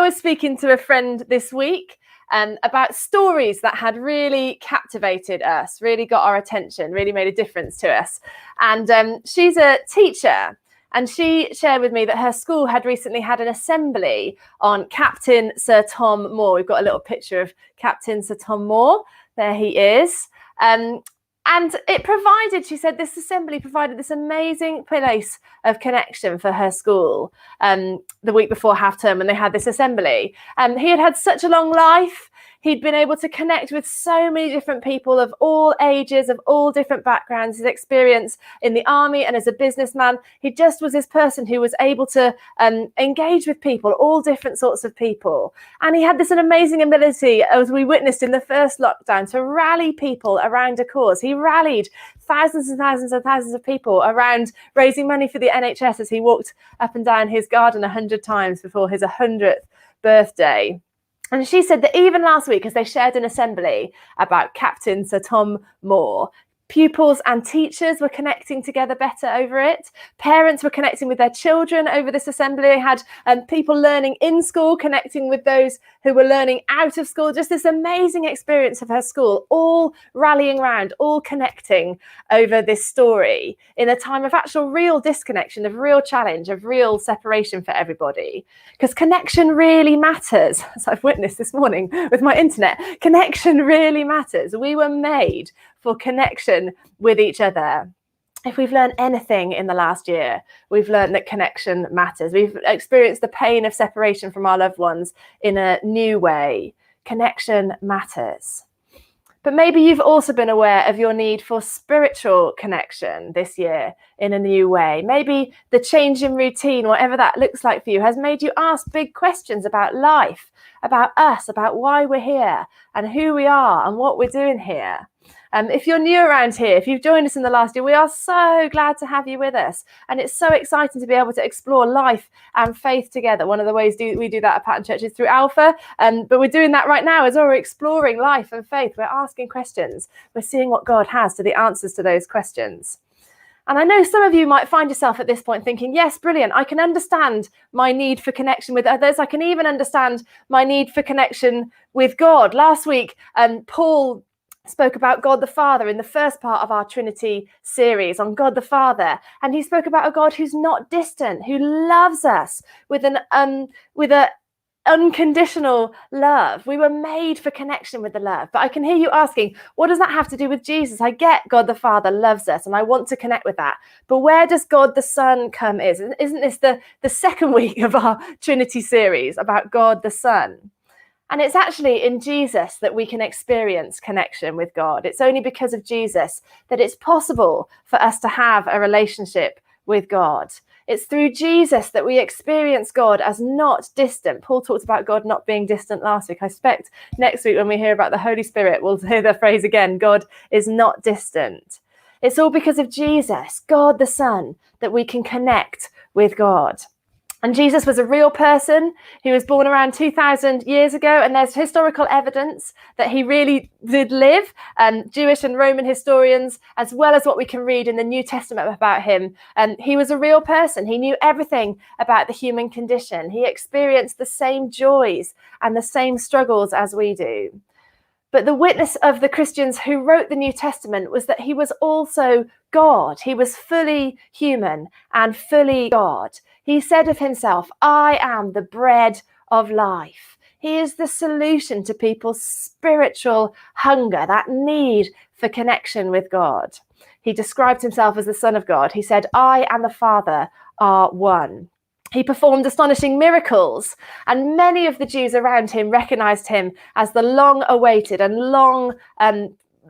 was speaking to a friend this week about stories that had really captivated us, really got our attention, really made a difference to us. And she's a teacher. And she shared with me that her school had recently had an assembly on Captain Sir Tom Moore. We've got a little picture of Captain Sir Tom Moore. There he is. And it provided, she said, this assembly provided this amazing place of connection for her school the week before half term when they had this assembly. He had had such a long life. He'd been able to connect with so many different people of all ages, of all different backgrounds, his experience in the army and as a businessman. He just was this person who was able to engage with people, all different sorts of people. And he had this amazing ability, as we witnessed in the first lockdown, to rally people around a cause. He rallied thousands and thousands and thousands of people around raising money for the NHS as he walked up and down his garden 100 times before his 100th birthday. And she said that even last week, as they shared an assembly about Captain Sir Tom Moore, pupils and teachers were connecting together better over it. Parents were connecting with their children over this assembly. They had people learning in school, connecting with those who were learning out of school. Just this amazing experience of her school, all rallying around, all connecting over this story in a time of actual real disconnection, of real challenge, of real separation for everybody. Because connection really matters. As I've witnessed this morning with my internet, connection really matters. We were made for connection with each other. If we've learned anything in the last year, we've learned that connection matters. We've experienced the pain of separation from our loved ones in a new way. Connection matters. But maybe you've also been aware of your need for spiritual connection this year in a new way. Maybe the change in routine, whatever that looks like for you, has made you ask big questions about life, about us, about why we're here and who we are and what we're doing here. If you're new around here, if you've joined us in the last year, we are so glad to have you with us. And it's so exciting to be able to explore life and faith together. One of the ways we do that at Pattern Church is through Alpha. But we're doing that right now as we're exploring life and faith. We're asking questions. We're seeing what God has to the answers to those questions. And I know some of you might find yourself at this point thinking, yes, brilliant. I can understand my need for connection with others. I can even understand my need for connection with God. Last week, Paul spoke about God the Father in the first part of our Trinity series on God the Father. And he spoke about a God who's not distant, who loves us with an unconditional love. We were made for connection with the love. But I can hear you asking, what does that have to do with Jesus? I get God the Father loves us and I want to connect with that. But where does God the Son come in? Isn't this the second week of our Trinity series about God the Son? And it's actually in Jesus that we can experience connection with God. It's only because of Jesus that it's possible for us to have a relationship with God. It's through Jesus that we experience God as not distant. Paul talked about God not being distant last week. I expect next week when we hear about the Holy Spirit, we'll hear the phrase again, God is not distant. It's all because of Jesus, God the Son, that we can connect with God. And Jesus was a real person. He was born around 2,000 years ago, and there's historical evidence that he really did live. Jewish and Roman historians, as well as what we can read in the New Testament about him, he was a real person. He knew everything about the human condition. He experienced the same joys and the same struggles as we do. But the witness of the Christians who wrote the New Testament was that he was also God. He was fully human and fully God. He said of himself, I am the bread of life. He is the solution to people's spiritual hunger, that need for connection with God. He described himself as the Son of God. He said, I and the Father are one. He performed astonishing miracles, and many of the Jews around him recognized him as the long-awaited and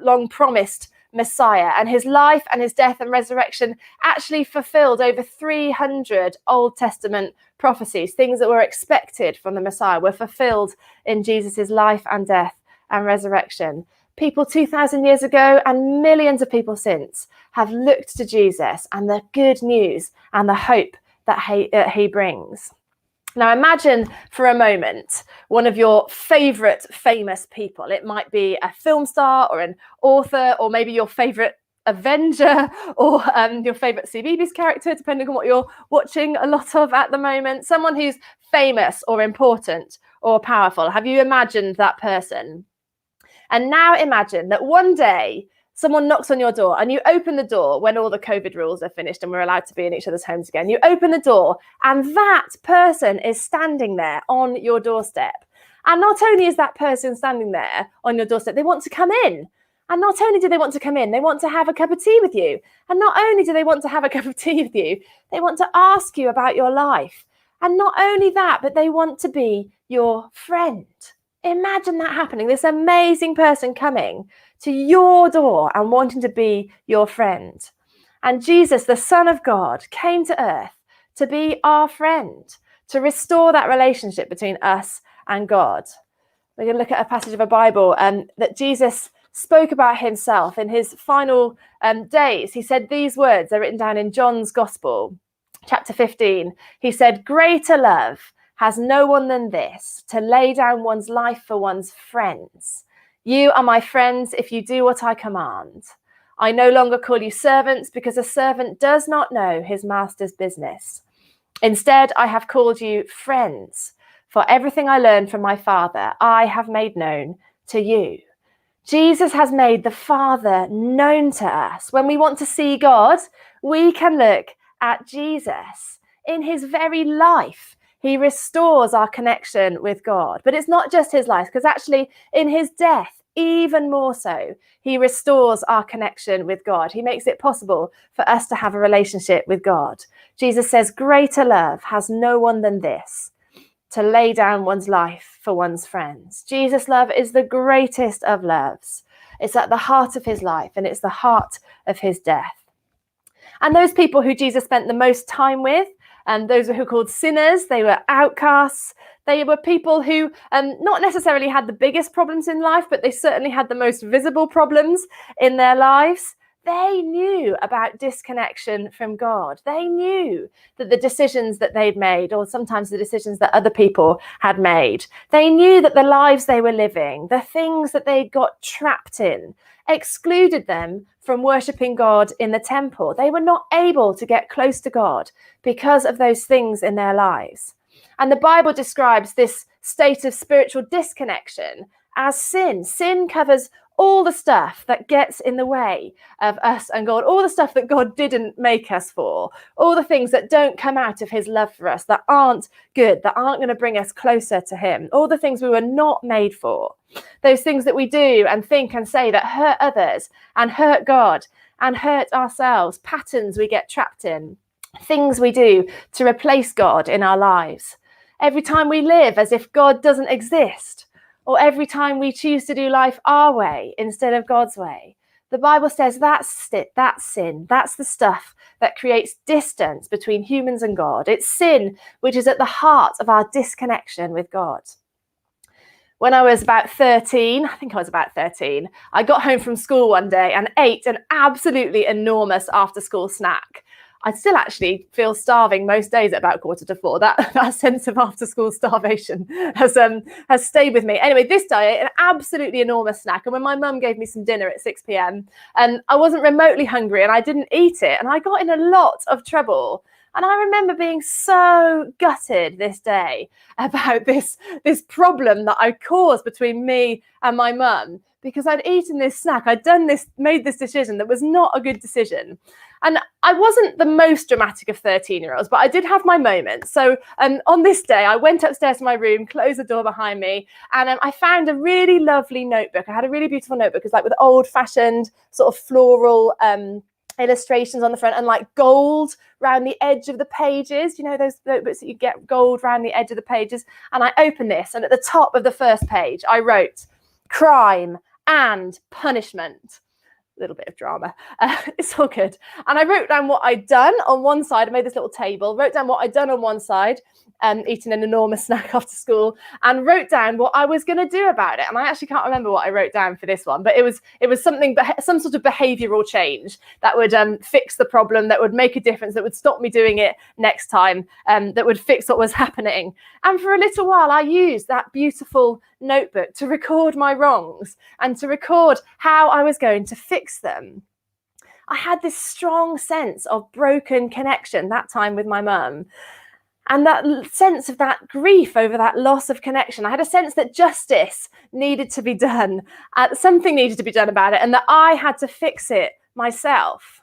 long-promised Messiah. And his life and his death and resurrection actually fulfilled over 300 Old Testament prophecies. Things that were expected from the Messiah were fulfilled in Jesus's life and death and resurrection. People 2,000 years ago and millions of people since have looked to Jesus and the good news and the hope that he brings. Now imagine for a moment one of your favorite famous people. It might be a film star or an author, or maybe your favorite Avenger or your favourite CBeebies character, depending on what you're watching a lot of at the moment. Someone who's famous or important or powerful. Have you imagined that person? And now imagine that one day someone knocks on your door and you open the door when all the COVID rules are finished and we're allowed to be in each other's homes again. You open the door and that person is standing there on your doorstep. And not only is that person standing there on your doorstep, they want to come in. And not only do they want to come in, they want to have a cup of tea with you. And not only do they want to have a cup of tea with you, they want to ask you about your life. And not only that, but they want to be your friend. Imagine that happening, this amazing person coming to your door and wanting to be your friend. And Jesus, the Son of God, came to earth to be our friend, to restore that relationship between us and God. We're going to look at a passage of a Bible that Jesus spoke about himself in his final days. He said these words, they're written down in John's Gospel, chapter 15. He said, "Greater love has no one than this, to lay down one's life for one's friends. You are my friends if you do what I command. I no longer call you servants, because a servant does not know his master's business. Instead, I have called you friends, for everything I learned from my Father, I have made known to you." Jesus has made the Father known to us. When we want to see God, we can look at Jesus. In his very life, he restores our connection with God. But it's not just his life, because actually in his death, even more so, he restores our connection with God. He makes it possible for us to have a relationship with God. Jesus says, "Greater love has no one than this, to lay down one's life for one's friends." Jesus' love is the greatest of loves. It's at the heart of his life, and it's the heart of his death. And those people who Jesus spent the most time with, and those who were called sinners, they were outcasts. They were people who not necessarily had the biggest problems in life, but they certainly had the most visible problems in their lives. They knew about disconnection from God. They knew that the decisions that they'd made, or sometimes the decisions that other people had made, they knew that the lives they were living, the things that they got trapped in, excluded them from worshipping God in the temple. They were not able to get close to God because of those things in their lives. And the Bible describes this state of spiritual disconnection as sin. Sin covers all the stuff that gets in the way of us and God, all the stuff that God didn't make us for, all the things that don't come out of his love for us, that aren't good, that aren't going to bring us closer to him, all the things we were not made for, those things that we do and think and say that hurt others and hurt God and hurt ourselves, patterns we get trapped in, things we do to replace God in our lives. Every time we live as if God doesn't exist, or every time we choose to do life our way instead of God's way, the Bible says that's it, that's sin. That's the stuff that creates distance between humans and God. It's sin which is at the heart of our disconnection with God. When I was about 13, I got home from school one day and ate an absolutely enormous after-school snack. I still actually feel starving most days at about 3:45. That sense of after-school starvation has stayed with me. Anyway, this day, an absolutely enormous snack. And when my mum gave me some dinner at 6 p.m, I wasn't remotely hungry and I didn't eat it. And I got in a lot of trouble. And I remember being so gutted this day about this problem that I caused between me and my mum, because I'd eaten this snack. I'd made this decision that was not a good decision. And I wasn't the most dramatic of 13-year-olds, but I did have my moments. So on this day, I went upstairs to my room, closed the door behind me, and I found a really lovely notebook. I had a really beautiful notebook. It's like with old-fashioned sort of floral illustrations on the front and like gold around the edge of the pages. You know, those notebooks that you get gold around the edge of the pages. And I opened this, and at the top of the first page, I wrote crime and punishment. A little bit of drama. It's all good. And I wrote down what I'd done on one side. I made this little table, wrote down what I'd done on one side, eating an enormous snack after school, and wrote down what I was going to do about it. And I actually can't remember what I wrote down for this one, but it was something, some sort of behavioural change that would fix the problem, that would make a difference, that would stop me doing it next time, that would fix what was happening. And for a little while, I used that beautiful notebook to record my wrongs and to record how I was going to fix them. I had this strong sense of broken connection, that time with my mum. And that sense of that grief over that loss of connection. I had a sense that justice needed to be done, something needed to be done about it, and that I had to fix it myself.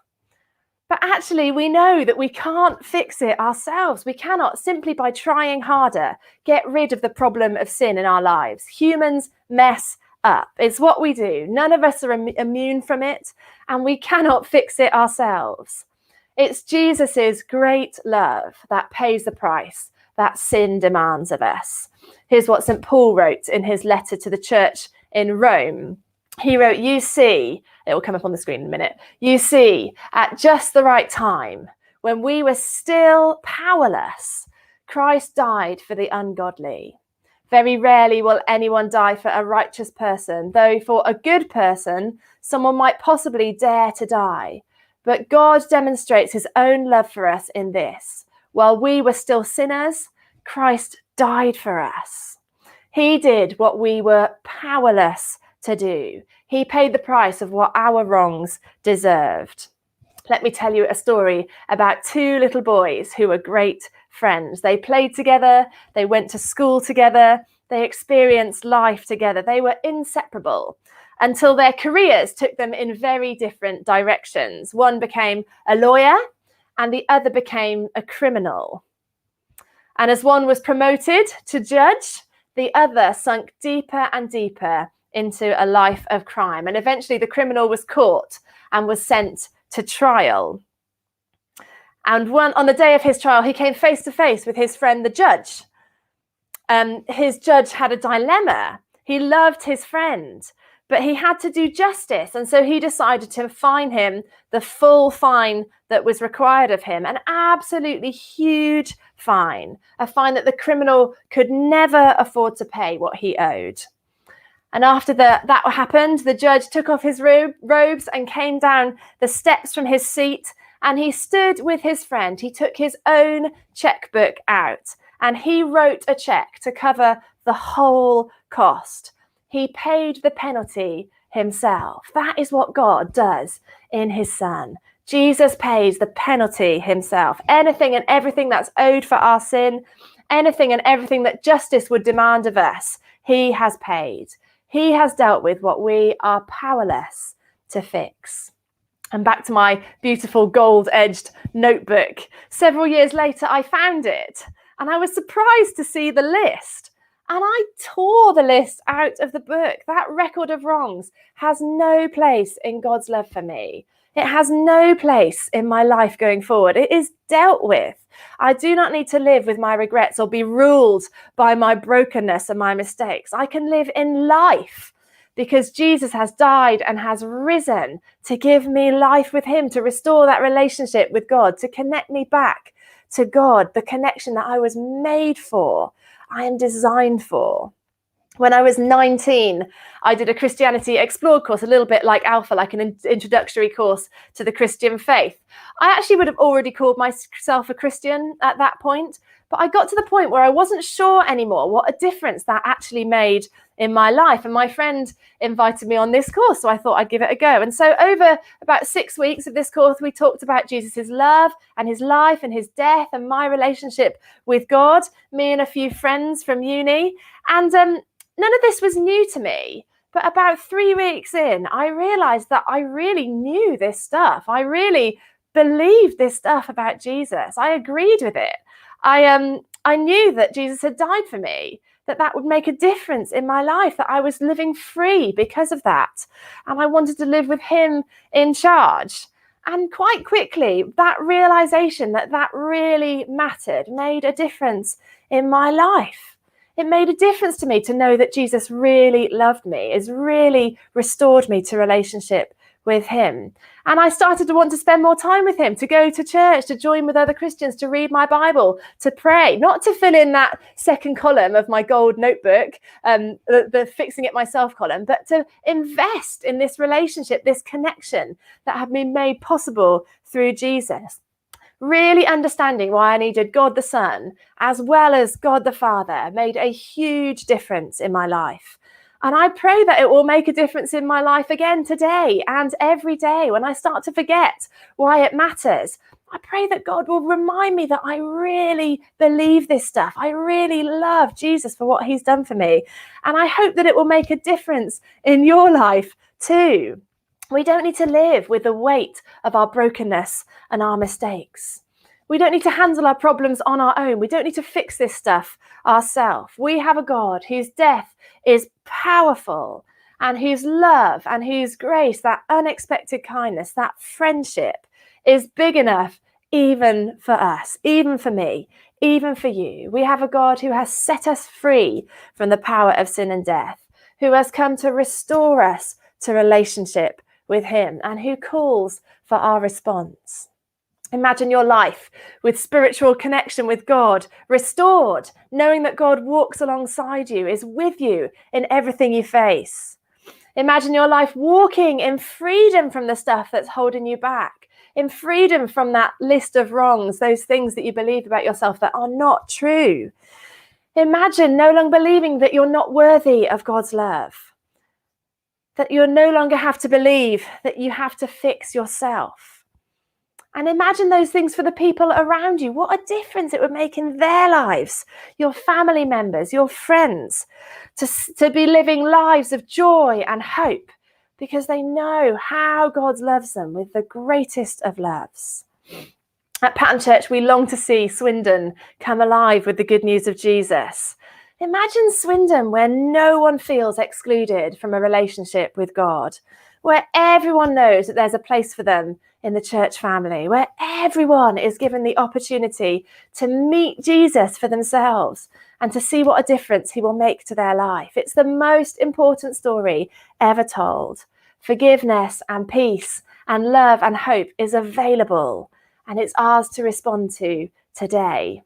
But actually, we know that we can't fix it ourselves. We cannot, simply by trying harder, get rid of the problem of sin in our lives. Humans mess up. It's what we do. None of us are immune from it, and we cannot fix it ourselves. It's Jesus's great love that pays the price that sin demands of us. Here's what St. Paul wrote in his letter to the church in Rome. He wrote, "You see," it will come up on the screen in a minute, "you see, at just the right time, when we were still powerless, Christ died for the ungodly. Very rarely will anyone die for a righteous person, though for a good person, someone might possibly dare to die. But God demonstrates his own love for us in this: while we were still sinners, Christ died for us." He did what we were powerless to do. He paid the price of what our wrongs deserved. Let me tell you a story about two little boys who were great friends. They played together, they went to school together, they experienced life together. They were inseparable until their careers took them in very different directions. One became a lawyer and the other became a criminal. And as one was promoted to judge, the other sunk deeper and deeper into a life of crime. And eventually the criminal was caught and was sent to trial. And on the day of his trial, he came face to face with his friend, the judge. His judge had a dilemma. He loved his friend, but he had to do justice. And so he decided to fine him the full fine that was required of him, an absolutely huge fine, a fine that the criminal could never afford to pay what he owed. And after that happened, the judge took off his robes and came down the steps from his seat, and he stood with his friend. He took his own checkbook out and he wrote a check to cover the whole cost. He paid the penalty himself. That is what God does in his Son. Jesus pays the penalty himself. Anything and everything that's owed for our sin, anything and everything that justice would demand of us, he has paid. He has dealt with what we are powerless to fix. And back to my beautiful gold-edged notebook. Several years later, I found it and I was surprised to see the list. And I tore the list out of the book. That record of wrongs has no place in God's love for me. It has no place in my life going forward. It is dealt with. I do not need to live with my regrets or be ruled by my brokenness and my mistakes. I can live in life because Jesus has died and has risen to give me life with him, to restore that relationship with God, to connect me back to God, the connection that I was made for, I am designed for. When I was 19, I did a Christianity Explored course, a little bit like Alpha, like an introductory course to the Christian faith. I actually would have already called myself a Christian at that point, but I got to the point where I wasn't sure anymore what a difference that actually made in my life. And my friend invited me on this course, so I thought I'd give it a go. And so over about 6 weeks of this course, we talked about Jesus's love and his life and his death and my relationship with God, me and a few friends from uni. And none of this was new to me, but about 3 weeks in, I realized that I really knew this stuff. I really believed this stuff about Jesus. I agreed with it. I knew that Jesus had died for me, that would make a difference in my life, that I was living free because of that. And I wanted to live with him in charge. And quite quickly, that realization that really mattered made a difference in my life. It made a difference to me to know that Jesus really loved me, has really restored me to relationship with him. And I started to want to spend more time with him, to go to church, to join with other Christians, to read my Bible, to pray, not to fill in that second column of my gold notebook, the fixing it myself column, but to invest in this relationship, this connection that had been made possible through Jesus. Really understanding why I needed God the Son as well as God the Father made a huge difference in my life. And I pray that it will make a difference in my life again today and every day when I start to forget why it matters. I pray that God will remind me that I really believe this stuff. I really love Jesus for what he's done for me. And I hope that it will make a difference in your life too. We don't need to live with the weight of our brokenness and our mistakes. We don't need to handle our problems on our own. We don't need to fix this stuff ourselves. We have a God whose death is powerful and whose love and whose grace, that unexpected kindness, that friendship is big enough even for us, even for me, even for you. We have a God who has set us free from the power of sin and death, who has come to restore us to relationship with him and who calls for our response. Imagine your life with spiritual connection with God, restored, knowing that God walks alongside you, is with you in everything you face. Imagine your life walking in freedom from the stuff that's holding you back, in freedom from that list of wrongs, those things that you believe about yourself that are not true. Imagine no longer believing that you're not worthy of God's love, that you no longer have to believe that you have to fix yourself. And imagine those things for the people around you. What a difference it would make in their lives, your family members, your friends, to be living lives of joy and hope because they know how God loves them with the greatest of loves. At Pattern Church, we long to see Swindon come alive with the good news of Jesus. Imagine Swindon where no one feels excluded from a relationship with God, where everyone knows that there's a place for them in the church family, where everyone is given the opportunity to meet Jesus for themselves and to see what a difference he will make to their life. It's the most important story ever told. Forgiveness and peace and love and hope is available, and it's ours to respond to today.